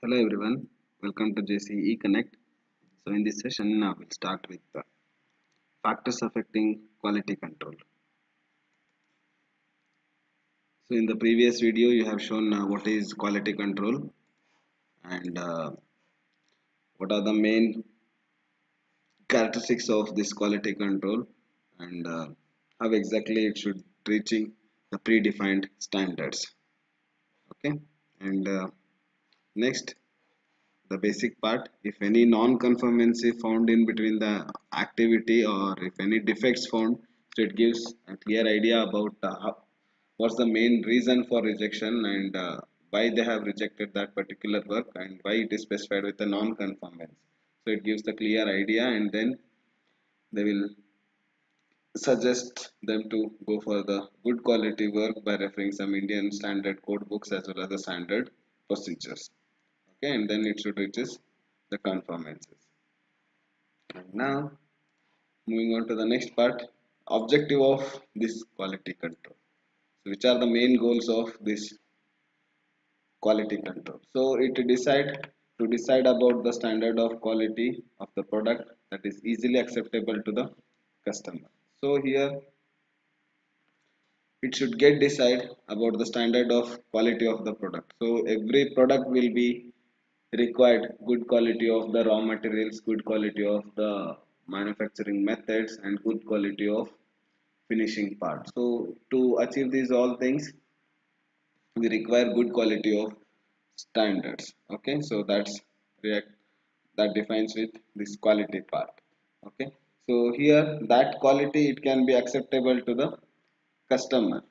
Hello everyone, welcome to JCE Connect. So in this session, we'll start with factors affecting quality control. So in the previous video, you have shown what is quality control and what are the main characteristics of this quality control and how exactly it should reaching the predefined standards. Okay, and next the basic part, if any non-conformancy found in between the activity or if any defects found, so it gives a clear idea about what's the main reason for rejection and why they have rejected that particular work and why it is specified with a non-conformance. So it gives the clear idea, and then they will suggest them to go for the good quality work by referring some Indian standard code books as well as the standard procedures. Okay, and then it should reaches the conformances. And now moving on to the next part, objective of this quality control. So which are the main goals of this quality control? So it decide about the standard of quality of the product that is easily acceptable to the customer. So here it should get decide about the standard of quality of the product. So every product will be required good quality of the raw materials, good quality of the manufacturing methods, and good quality of finishing part. So to achieve these all things, we require good quality of standards. Okay, so that's react that defines with this quality part. Okay, so here that quality it can be acceptable to the customer.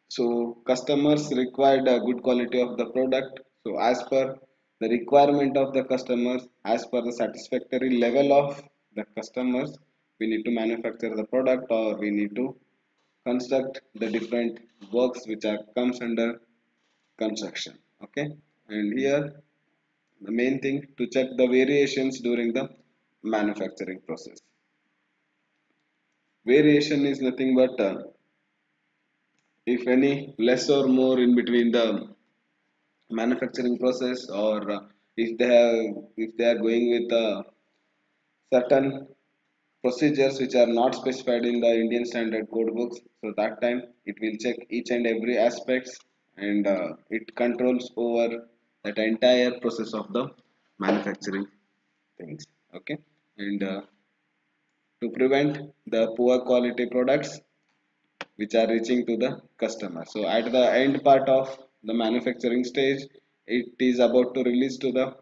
So customers required a good quality of the product. So as per the requirement of the customers, as per the satisfactory level of the customers, we need to manufacture the product or we need to construct the different works which are comes under construction. Okay, and here the main thing to check the variations during the manufacturing process. Variation is nothing but if any less or more in between the manufacturing process, or if they are going with certain procedures which are not specified in the Indian standard code books, so that time it will check each and every aspects, and it controls over that entire process of the manufacturing things. Okay, and to prevent the poor quality products which are reaching to the customer. So at the end part of the manufacturing stage, it is about to release to the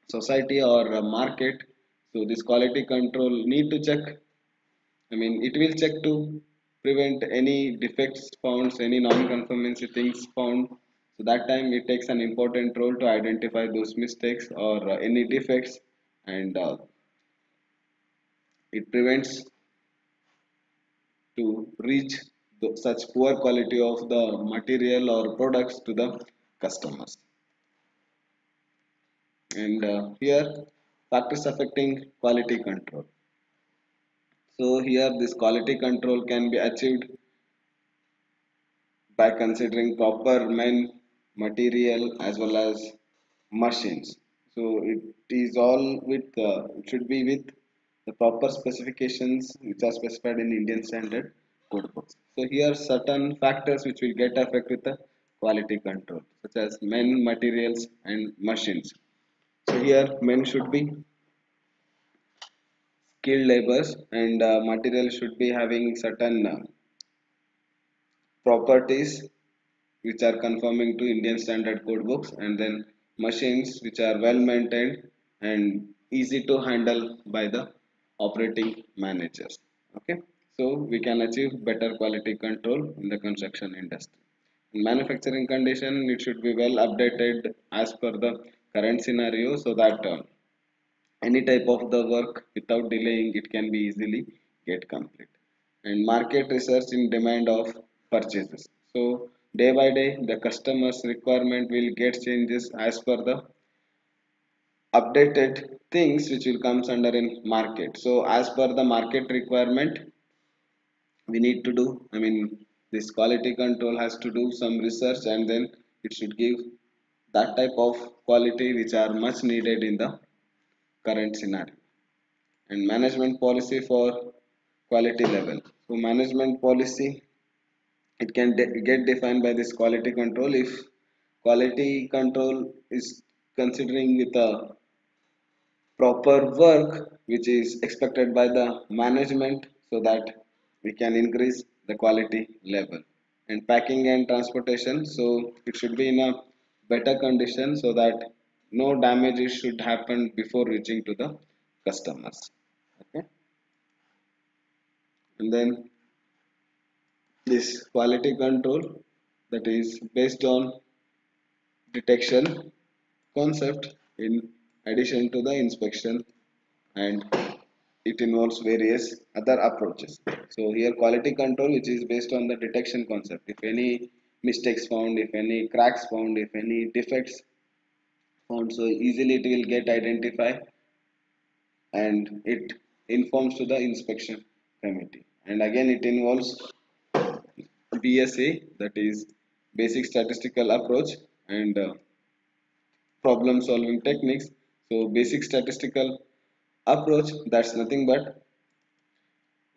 society or market. So this quality control need to check, I mean it will check to prevent any defects found, any non-conformancy things found. So that time it takes an important role to identify those mistakes or any defects, and it prevents to reach such poor quality of the material or products to the customers. And here factors affecting quality control. So here this quality control can be achieved by considering proper material as well as machines. So it is all with it should be with the proper specifications which are specified in Indian standard code books. So here certain factors which will get affect with the quality control, such as materials, and machines. So here men should be skilled laborers, and material should be having certain properties which are conforming to Indian standard code books, and then machines which are well maintained and easy to handle by the operating managers. Okay, so we can achieve better quality control in the construction industry. In manufacturing condition, it should be well updated as per the current scenario, so that any type of the work without delaying it can be easily get complete. And market research in demand of purchases. So day by day the customers requirement will get changes as per the updated things which will comes under in market. So as per the market requirement we need to do, I mean this quality control has to do some research, and then it should give that type of quality which are much needed in the current scenario. And management policy for quality level. So management policy, it can get defined by this quality control. If quality control is considering with a proper work which is expected by the management, so that we can increase the quality level. And packing and transportation, so it should be in a better condition so that no damages should happen before reaching to the customers. Okay. And then this quality control, that is based on detection concept in addition to the inspection, and it involves various other approaches. So here quality control, which is based on the detection concept. If any mistakes found, if any cracks found, if any defects found, so easily it will get identified and it informs to the inspection committee. And again it involves BSA, that is basic statistical approach, and problem solving techniques. So basic statistical approach, that's nothing but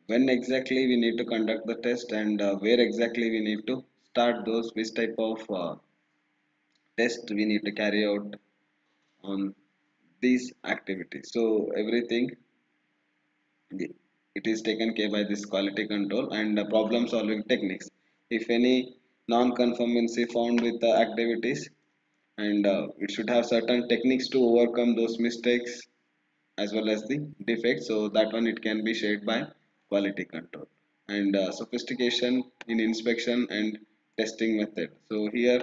when exactly we need to conduct the test, and where exactly we need to start those, which type of test we need to carry out on these activities. So everything, it is taken care by this quality control. And problem solving techniques, if any non-conformancy found with the activities, and it should have certain techniques to overcome those mistakes as well as the defects, so that one it can be shared by quality control. And sophistication in inspection and testing method, so here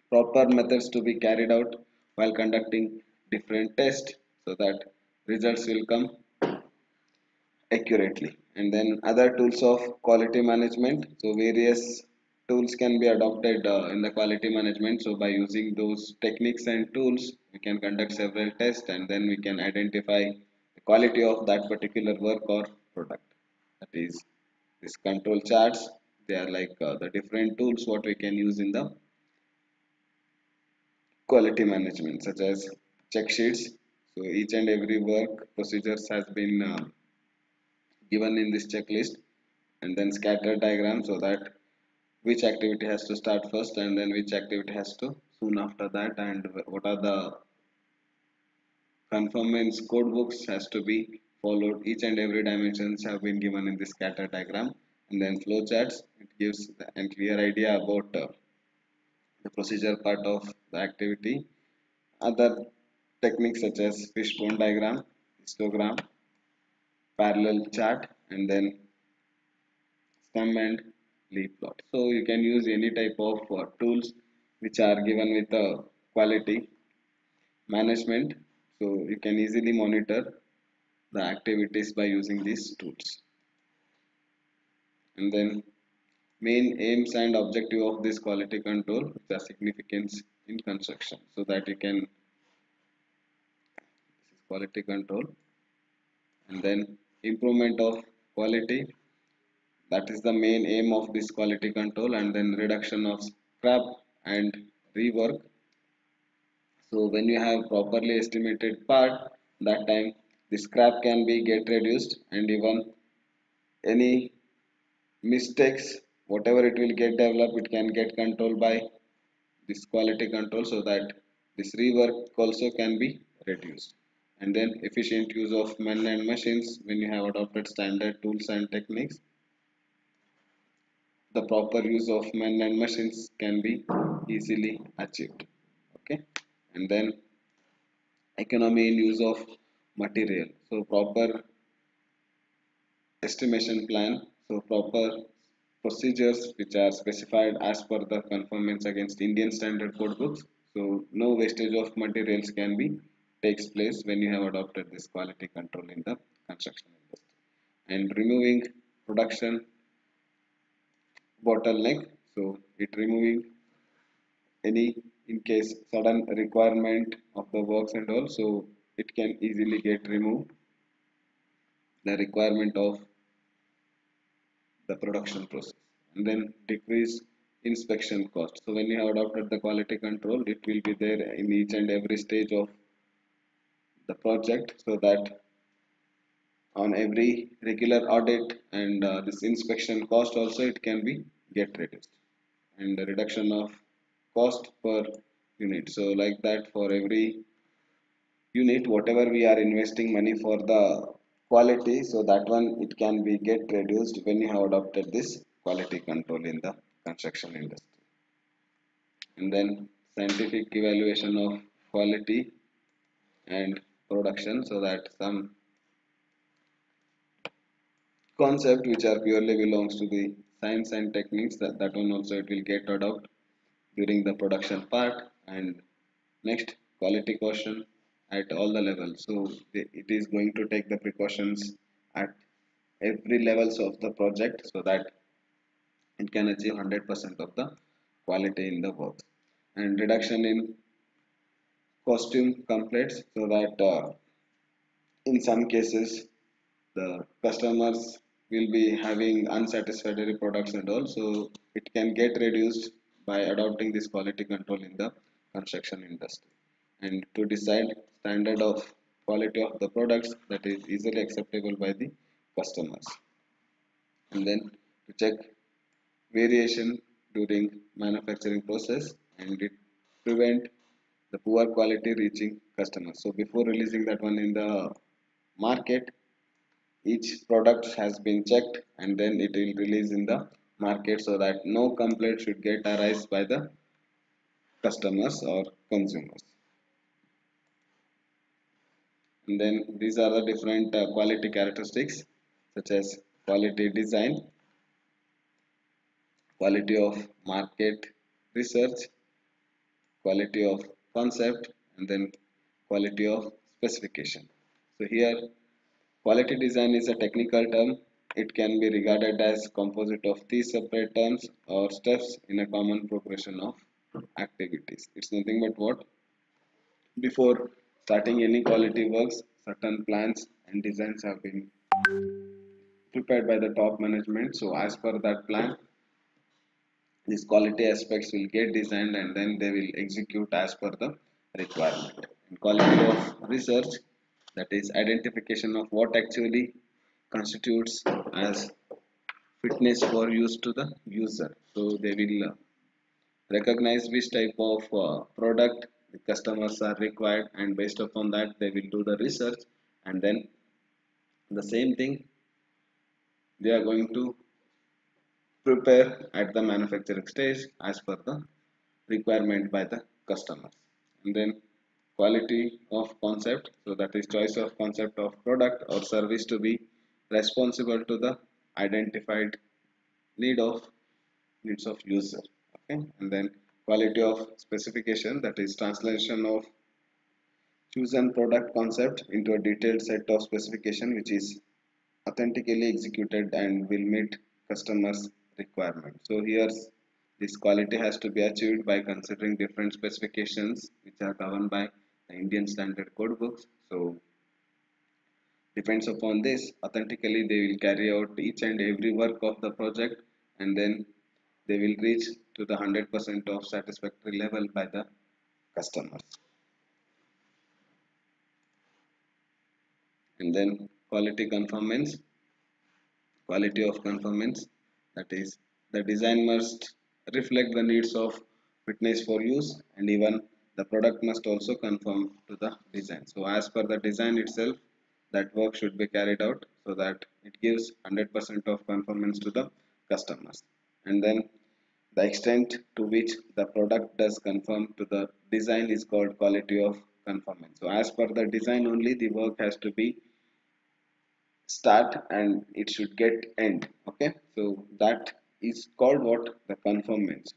proper methods to be carried out while conducting different tests, so that results will come accurately. And then other tools of quality management, so various tools can be adopted in the quality management. So by using those techniques and tools, we can conduct several tests, and then we can identify the quality of that particular work or product. That is these control charts, they are like the different tools what we can use in the quality management, such as check sheets. So each and every work procedures has been given in this checklist, and then scatter diagram, so that which activity has to start first and then which activity has to soon after that, and what are the conformance code books has to be followed. Each and every dimensions have been given in this scatter diagram. And then flow charts, it gives a clear idea about the procedure part of the activity. Other techniques such as fishbone diagram, histogram, parallel chart, and then sum and leaf plot. So you can use any type of tools which are given with quality management. So you can easily monitor the activities by using these tools. And then main aims and objective of this quality control, the significance in construction. So that you can, this is quality control, and then improvement of quality, that is the main aim of this quality control. And then reduction of scrap and rework. So when you have properly estimated part, that time the scrap can be get reduced, and even any mistakes, whatever it will get developed, it can get controlled by this quality control, so that this rework also can be reduced. And then efficient use of men and machines, when you have adopted standard tools and techniques, the proper use of men and machines can be easily achieved. Okay. And then economy in use of material, so proper estimation plan, so proper procedures which are specified as per the conformance against Indian standard code books. So no wastage of materials can be takes place when you have adopted this quality control in the construction industry. And removing production bottleneck, so it removing any in case sudden requirement of the works and all, so it can easily get removed the requirement of the production process. And then decrease inspection cost. So when you have adopted the quality control, it will be there in each and every stage of the project, so that on every regular audit and this inspection cost also it can be get reduced, and the reduction of cost per unit. So like that, for every unit whatever we are investing money for the quality, so that one it can be get reduced when you have adopted this quality control in the construction industry. And then scientific evaluation of quality and production, so that some concept which are purely belongs to the science and techniques, that one also it will get adopted during the production part. And next, quality caution at all the levels. So it is going to take the precautions at every levels of the project, so that it can achieve 100% of the quality in the work. And reduction in costume complaints, so that in some cases the customers will be having unsatisfactory products and all, so it can get reduced by adopting this quality control in the construction industry. And to decide standard of quality of the products that is easily acceptable by the customers. And then to check variation during manufacturing process, and it prevent the poor quality reaching customers. So before releasing that one in the market, each product has been checked and then it will release in the market, so that no complaint should get arise by the customers or consumers. And then these are the different quality characteristics, such as quality design, quality of market research, quality of concept, and then quality of specification. So here quality design is a technical term. It can be regarded as composite of these separate terms or steps in a common progression of activities. It's nothing but what, before starting any quality works, certain plans and designs have been prepared by the top management. So as per that plan, these quality aspects will get designed and then they will execute as per the requirement. And quality of research, that is identification of what actually constitutes as fitness for use to the user. So they will recognize which type of product the customers are required, and based upon that they will do the research, and then the same thing they are going to prepare at the manufacturing stage as per the requirement by the customers. And then quality of concept, so that is choice of concept of product or service to be responsible to the identified need of needs of user. Okay. And then quality of specification, that is translation of chosen product concept into a detailed set of specification which is authentically executed and will meet customers requirement. So here this quality has to be achieved by considering different specifications which are governed by the Indian standard code books. So depends upon this, authentically they will carry out each and every work of the project, and then they will reach to the 100% of satisfactory level by the customers. And then quality conformance, quality of conformance, that is the design must reflect the needs of fitness for use, and even the product must also conform to the design. So as per the design itself, that work should be carried out, so that it gives 100% of conformance to the customers. And then the extent to which the product does conform to the design is called quality of conformance. So as per the design only the work has to be start and it should get end. Okay, so that is called what, the conformance.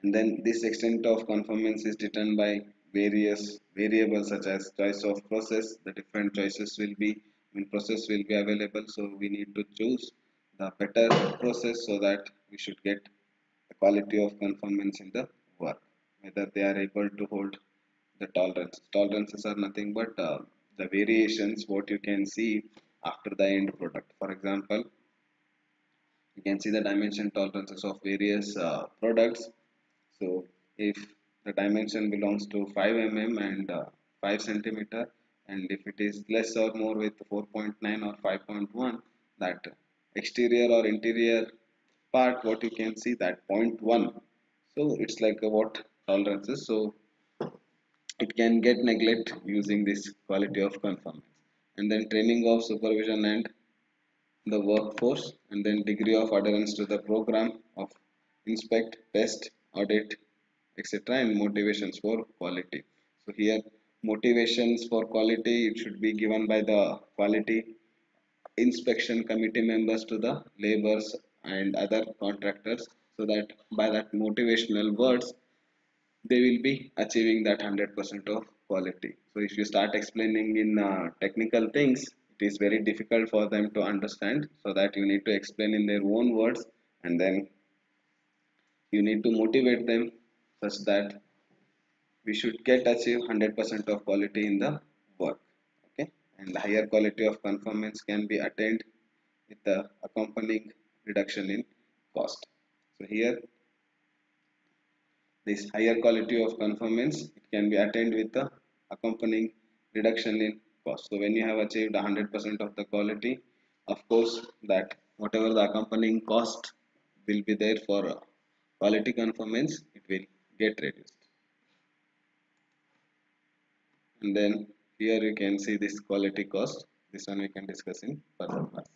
And then this extent of conformance is determined by various variables such as choice of process. The different choices will be, process will be available, so we need to choose the better process so that we should get the quality of conformance in the work, whether they are able to hold the tolerances are nothing but the variations what you can see after the end product. For example, You can see the dimension tolerances of various products. So if the dimension belongs to 5 mm and 5 centimeter, and if it is less or more with 4.9 or 5.1, that exterior or interior part, what you can see, that zero point 0.1, so it's like a what tolerances, so it can get neglect using this quality of conformance. And then training of supervision and the workforce, and then degree of adherence to the program of inspect, test, audit, etc., and motivations for quality. So here motivations for quality, it should be given by the quality inspection committee members to the laborers and other contractors, so that by that motivational words they will be achieving that 100% of quality. So if you start explaining in technical things, it is very difficult for them to understand, so that you need to explain in their own words, and then you need to motivate them such that we should get achieve 100% of quality in the work. Okay, and the higher quality of conformance can be attained with the accompanying reduction in cost. So here, this higher quality of conformance, it can be attained with the accompanying reduction in cost. So when you have achieved 100% of the quality, of course that whatever the accompanying cost will be there for quality conformance, it will get reduced. And then here you can see this quality cost. This one we can discuss in further class.